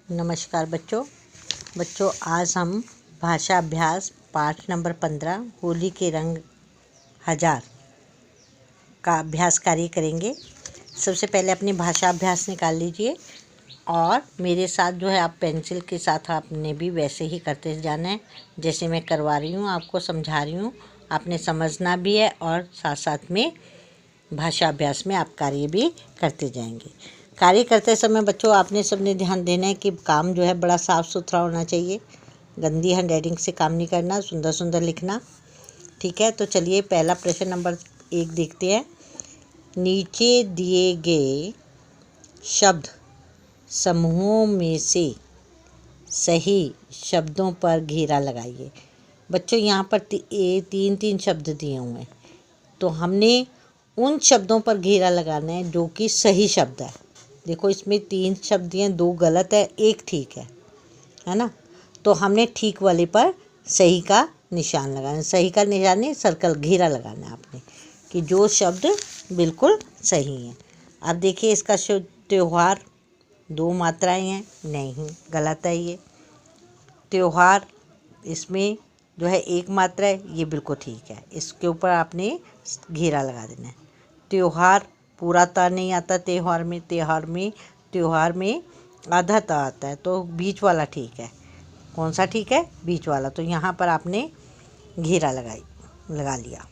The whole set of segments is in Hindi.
नमस्कार बच्चों आज हम भाषा अभ्यास पाठ नंबर 15 होली के रंग हजार का अभ्यास कार्य करेंगे। सबसे पहले अपनी भाषा अभ्यास निकाल लीजिए और मेरे साथ जो है आप पेंसिल के साथ आपने भी वैसे ही करते जाना है जैसे मैं करवा रही हूँ, आपको समझा रही हूँ। आपने समझना भी है और साथ साथ में भाषा अभ्यास में आप कार्य भी करते जाएंगे। कार्य करते समय बच्चों आपने सबने ध्यान देना है कि काम जो है बड़ा साफ़ सुथरा होना चाहिए। गंदी हैंडराइटिंग से काम नहीं करना, सुंदर सुंदर लिखना। ठीक है, तो चलिए पहला प्रश्न नंबर 1 देखते हैं। नीचे दिए गए शब्द समूहों में से सही शब्दों पर घेरा लगाइए। बच्चों यहाँ पर 3 शब्द दिए हुए हैं, तो हमने उन शब्दों पर घेरा लगाना है जो कि सही शब्द है। देखो इसमें 3 शब्द दिए, 2 गलत है, 1 ठीक है ना। तो हमने ठीक वाले पर सही का निशान लगाना है। सही का निशान नहीं, सर्कल घेरा लगाना है आपने कि जो शब्द बिल्कुल सही है। अब देखिए इसका शुद्ध त्योहार 2 मात्राएं हैं, नहीं गलत है ये। त्योहार इसमें जो है 1 मात्रा है, ये बिल्कुल ठीक है। इसके ऊपर आपने घेरा लगा देना है। त्योहार पूरा ता नहीं आता, त्योहार में आधा ता आता है, तो बीच वाला ठीक है। कौन सा ठीक है? बीच वाला। तो यहाँ पर आपने घेरा लगा लिया।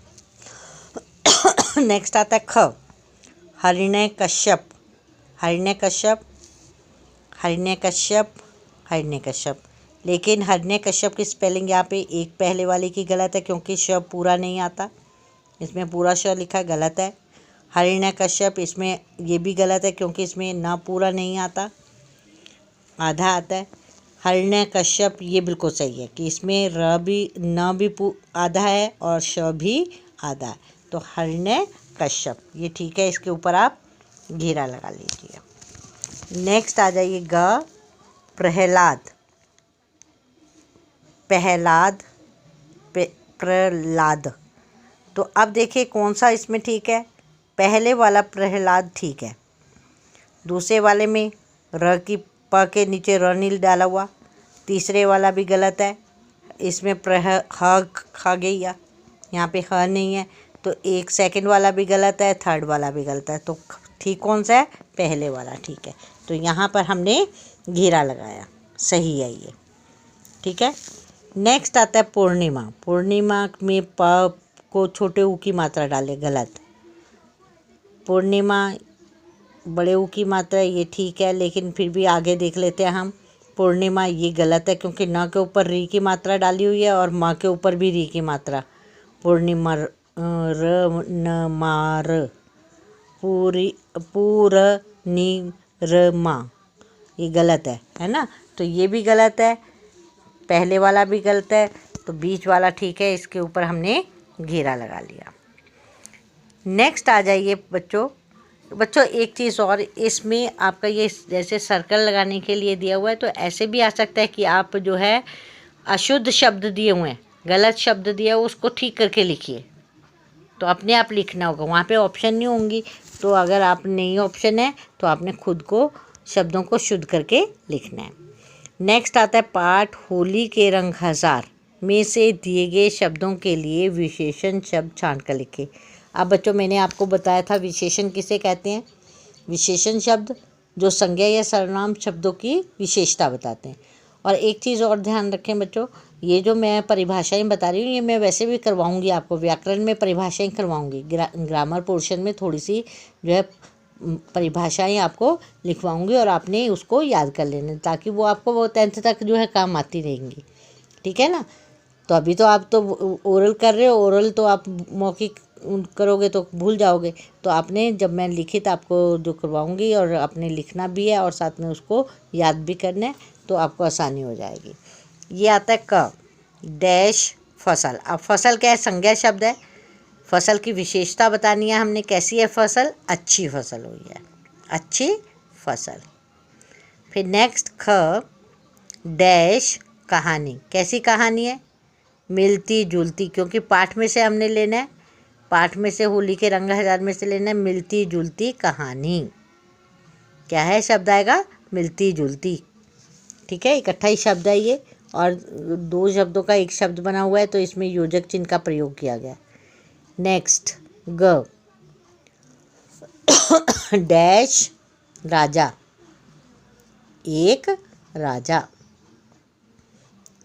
नेक्स्ट आता है ख, हरिणय कश्यप। लेकिन हरिणय कश्यप की स्पेलिंग यहाँ पे एक पहले वाले की गलत है क्योंकि श पूरा नहीं आता। इसमें पूरा श लिखा है, गलत है। हरिणय कश्यप इसमें ये भी गलत है क्योंकि इसमें ना पूरा नहीं आता, आधा आता है। हरिणय कश्यप ये बिल्कुल सही है कि इसमें र भी न भी आधा है और श भी आधा है। तो हरिणय कश्यप ये ठीक है, इसके ऊपर आप घेरा लगा लीजिए। नेक्स्ट आ जाइए ग, प्रहलाद। तो अब देखिए कौन सा इसमें ठीक है। पहले वाला प्रहलाद ठीक है, दूसरे वाले में र की प के नीचे र नील डाला हुआ। तीसरे वाला भी गलत है, इसमें खा गया, यहाँ पे ह नहीं है। तो एक सेकंड वाला भी गलत है, थर्ड वाला भी गलत है। तो ठीक कौन सा है? पहले वाला ठीक है। तो यहाँ पर हमने घेरा लगाया, सही है ये। ठीक है। नेक्स्ट आता है पूर्णिमा। पूर्णिमा में प को छोटे ऊ की मात्रा डाले, गलत। पूर्णिमा बड़े ऊ की मात्रा, ये ठीक है, लेकिन फिर भी आगे देख लेते हैं हम। पूर्णिमा ये गलत है क्योंकि न के ऊपर री की मात्रा डाली हुई है और माँ के ऊपर भी री की मात्रा। पूर्णिमा र न मार, पूर्णिमा ये गलत है ना। तो ये भी गलत है, पहले वाला भी गलत है, तो बीच वाला ठीक है। इसके ऊपर हमने घेरा लगा लिया। नेक्स्ट आ जाइए बच्चों एक चीज़ और, इसमें आपका ये जैसे सर्कल लगाने के लिए दिया हुआ है, तो ऐसे भी आ सकता है कि आप जो है अशुद्ध शब्द दिए हुए हैं, गलत शब्द दिया हुआ, उसको ठीक करके लिखिए। तो अपने आप लिखना होगा, वहाँ पे ऑप्शन नहीं होंगी। तो अगर आप नहीं ऑप्शन है तो आपने खुद को शब्दों को शुद्ध करके लिखना है। नेक्स्ट आता है पाठ होली के रंग हजार में से दिए गए शब्दों के लिए विशेषण शब्द छांट कर लिखे। अब बच्चों मैंने आपको बताया था विशेषण किसे कहते हैं। विशेषण शब्द जो संज्ञा या सर्वनाम शब्दों की विशेषता बताते हैं। और एक चीज़ और ध्यान रखें बच्चों, ये जो मैं परिभाषाएं बता रही हूँ ये मैं वैसे भी करवाऊँगी आपको, व्याकरण में परिभाषाएं करवाऊँगी। ग्रामर पोर्शन में थोड़ी सी जो है परिभाषाएं आपको लिखवाऊँगी और आपने उसको याद कर लेना, ताकि वो आपको वो 10th तक जो है काम आती रहेंगी। ठीक है ना। तो अभी तो आप तो ओरल कर रहे हो, ओरल तो आप मौखिक करोगे तो भूल जाओगे। तो आपने जब मैं लिखित आपको जो करवाऊँगी और आपने लिखना भी है और साथ में उसको याद भी करना है, तो आपको आसानी हो जाएगी। ये आता है क, डैश फसल। अब फसल क्या है? संज्ञा शब्द है। फसल की विशेषता बतानी है हमने, कैसी है फसल? अच्छी फसल हुई है, अच्छी फसल। फिर नेक्स्ट ख, डैश कहानी। कैसी कहानी है? मिलती जुलती, क्योंकि पाठ में से हमने लेना है, पाठ में से होली के रंग हजार में से लेना है मिलती जुलती कहानी। क्या है शब्द आएगा? मिलती जुलती। ठीक है, इकट्ठा ही शब्द है ये, और दो शब्दों का एक शब्द बना हुआ है, तो इसमें योजक चिन्ह का प्रयोग किया गया है। नेक्स्ट, ग डैश राजा, एक राजा।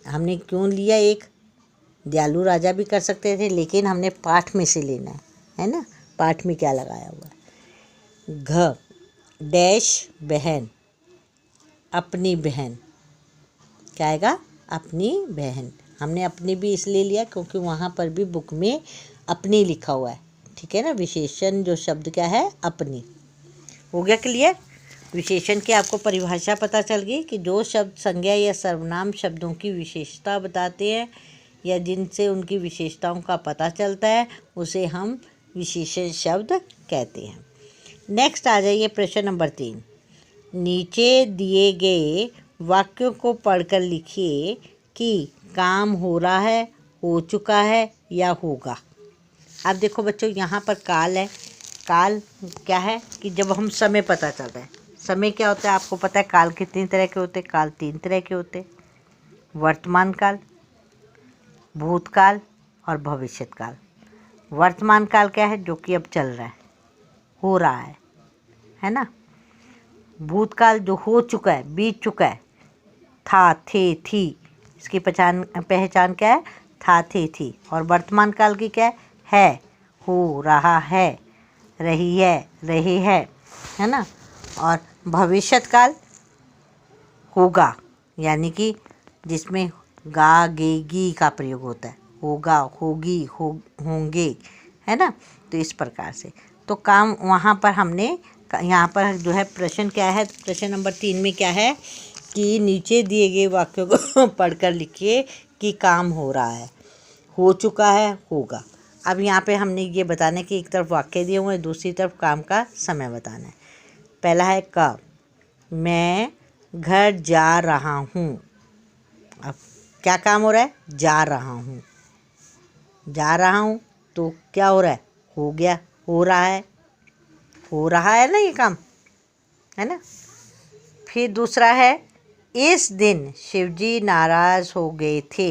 हमने क्यों लिया एक? दयालु राजा भी कर सकते थे, लेकिन हमने पाठ में से लेना है ना, पाठ में क्या लगाया हुआ है। घ डैश बहन, अपनी बहन, क्या आएगा? अपनी बहन। हमने अपनी भी इसलिए लिया क्योंकि वहाँ पर भी बुक में अपनी लिखा हुआ है, ठीक है ना। विशेषण जो शब्द क्या है? अपनी। हो गया क्लियर? विशेषण की आपको परिभाषा पता चल गई कि जो शब्द संज्ञा या सर्वनाम शब्दों की विशेषता बताते हैं या जिनसे उनकी विशेषताओं का पता चलता है, उसे हम विशेषण शब्द कहते हैं। नेक्स्ट आ जाइए प्रश्न नंबर 3। नीचे दिए गए वाक्यों को पढ़कर लिखिए कि काम हो रहा है, हो चुका है या होगा। अब देखो बच्चों, यहाँ पर काल है। काल क्या है कि जब हम समय पता चल रहा है, समय क्या होता है आपको पता है। काल कितनी तरह के होते हैं? काल 3 तरह के होते हैं, वर्तमान काल, भूतकाल और भविष्यत काल। वर्तमान काल क्या है? जो कि अब चल रहा है, हो रहा है ना। भूतकाल जो हो चुका है, बीत चुका है, था, थे, थी, इसकी पहचान क्या है? था, थे, थी। और वर्तमान काल की क्या है? हो रहा है, रही है, रहे है ना। और भविष्यत काल होगा, यानी कि जिसमें गा, गे, गी का प्रयोग होता है। होगा, होगी, होंगे, है ना। तो इस प्रकार से तो काम वहाँ पर हमने, यहाँ पर जो है प्रश्न क्या है? प्रश्न नंबर 3 में क्या है कि नीचे दिए गए वाक्यों को पढ़कर लिखिए कि काम हो रहा है, हो चुका है, होगा। अब यहाँ पे हमने ये बताने की एक तरफ वाक्य दिए हुए हैं, दूसरी तरफ काम का समय बताना है। पहला है क, मैं घर जा रहा हूँ। अब क्या काम हो रहा है? जा रहा हूँ। जा रहा हूँ तो क्या हो रहा है? हो गया, हो रहा है, हो रहा है ना ये काम, है ना। फिर दूसरा है, इस दिन शिवजी नाराज हो गए थे।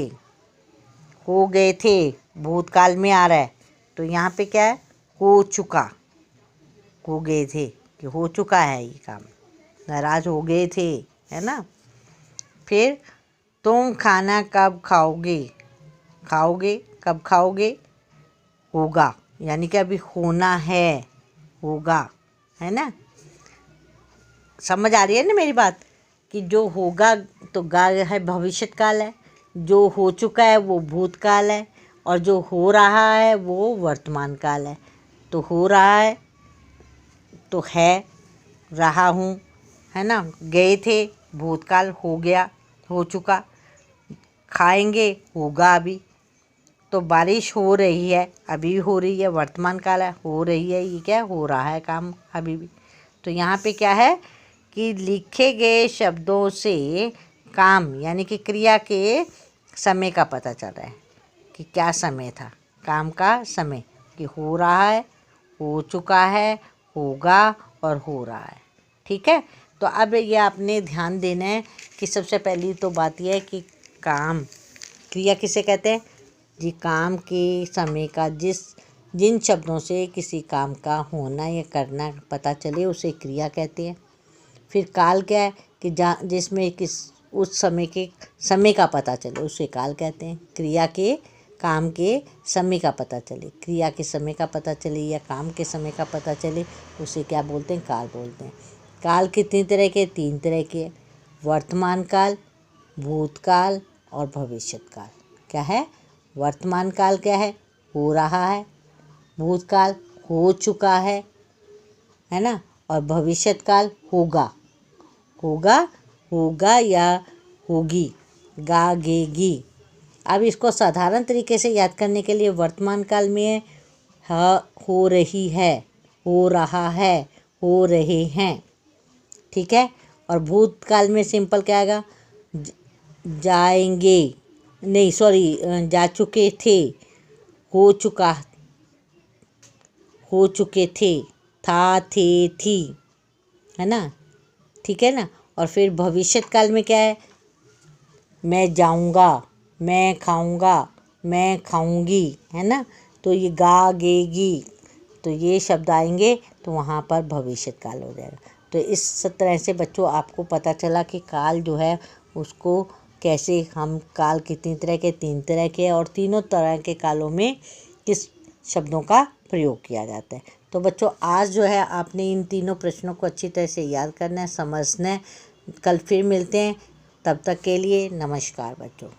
हो गए थे भूतकाल में आ रहा है, तो यहाँ पे क्या है? हो चुका। हो गए थे कि हो चुका है ये काम, नाराज हो गए थे, है ना। फिर तुम खाना कब खाओगे? खाओगे, कब खाओगे? होगा, यानी कि अभी होना है, होगा, है ना। समझ आ रही है ना मेरी बात कि जो होगा तो गा है, भविष्यत काल है, जो हो चुका है वो भूतकाल है, और जो हो रहा है वो वर्तमान काल है। तो हो रहा है तो है, रहा हूँ, है ना। गए थे भूतकाल, हो गया, हो चुका। खाएंगे, होगा अभी। तो बारिश हो रही है, अभी हो रही है, वर्तमान काल है, हो रही है, ये क्या हो रहा है काम अभी भी। तो यहाँ पे क्या है कि लिखे गए शब्दों से काम यानी कि क्रिया के समय का पता चल रहा है कि क्या समय था, काम का समय, कि हो रहा है, हो चुका है, होगा और हो रहा है। ठीक है। तो अब ये आपने ध्यान देना है कि सबसे पहली तो बात यह है कि काम, क्रिया किसे कहते हैं जी? काम के समय का जिन शब्दों से किसी काम का होना या करना पता चले उसे क्रिया कहते हैं। फिर काल क्या है कि जिसमें उस समय के समय का पता चले उसे काल कहते हैं। क्रिया के काम के समय का पता चले, क्रिया के समय का पता चले या काम के समय का पता चले, उसे क्या बोलते हैं? काल बोलते हैं। काल कितनी तरह के? 3 तरह के, वर्तमान काल, भूतकाल और भविष्यत काल। क्या है? वर्तमान काल क्या है? हो रहा है। भूतकाल हो चुका है ना। और भविष्यत काल होगा, होगा, होगा या होगी, गा, गे, गी। अब इसको साधारण तरीके से याद करने के लिए वर्तमान काल में हो रही है, हो रहा है, हो रहे हैं। ठीक है। और भूतकाल में सिंपल क्या आएगा? जाएंगे, नहीं सॉरी, जा चुके थे, हो चुका, हो चुके थे, था, थे, थी, है ना। ठीक है ना। और फिर भविष्यत काल में क्या है? मैं जाऊंगा, मैं खाऊंगा, मैं खाऊंगी, है ना। तो ये गा गेगी, तो ये शब्द आएंगे तो वहाँ पर भविष्य काल हो जाएगा। तो इस तरह से बच्चों आपको पता चला कि काल जो है उसको कैसे हम काल कितनी तरह के, 3 तरह के, और तीनों तरह के कालों में किस शब्दों का प्रयोग किया जाता है। तो बच्चों आज जो है आपने इन तीनों प्रश्नों को अच्छी तरह से याद करना है, समझना है। कल फिर मिलते हैं, तब तक के लिए नमस्कार बच्चों।